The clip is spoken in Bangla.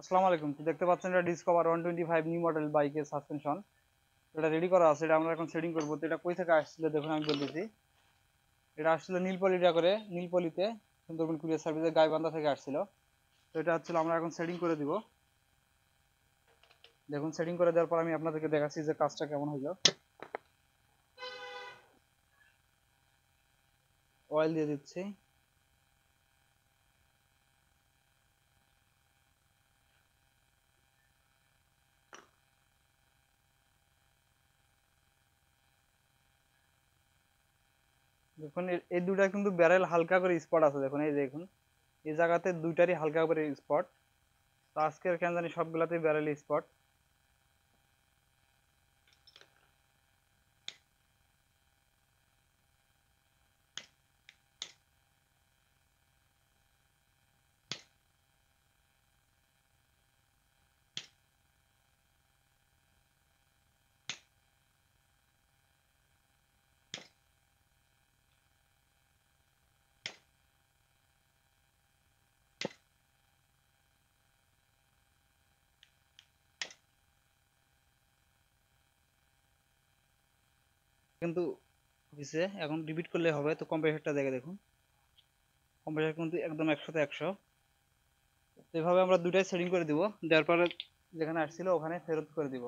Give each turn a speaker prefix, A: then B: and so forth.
A: আসসালামু আলাইকুম। তো দেখতে পাচ্ছেন এটা ডিসকভার 125 নিউ মডেল বাইকের সাসপেনশন। এটা রেডি করা আছে, এটা আমরা এখন সেটিং করবো। তো এটা কই থেকে আসছিল দেখুন, আমি বলতেছি। এটা আসছিল নীলপলিতে সুন্দরবন কুরিয়ার সার্ভিসের গাইবান্ধা থেকে আসছিল। তো এটা হচ্ছিল আমরা এখন সেটিং করে দিব। দেখুন, সেটিং করে দেওয়ার পর আমি আপনাদেরকে দেখাচ্ছি যে কাজটা কেমন হইলো। অয়েল দিয়ে দিচ্ছি। দেখুন এই দুটা কিন্তু ব্যারেল হালকা করে স্পট আছে, দেখুন এই দেখুন এই জায়গাতে দুইটারই হালকা করে স্পট। তো আজকের কেন জানি সবগুলাতেই ব্যারেল স্পট। কিন্তু হয়েছে, এখন রিপিট করলে হবে। তো কম্প্রেসারটা দেখে দেখুন, কম্প্রেসার কিন্তু একদম 100-তে 100। তো এভাবে আমরা দুটাই সেটিং করে দিব, দেওয়ার পরে যেখানে আসছিল ওখানে ফেরত করে দিব।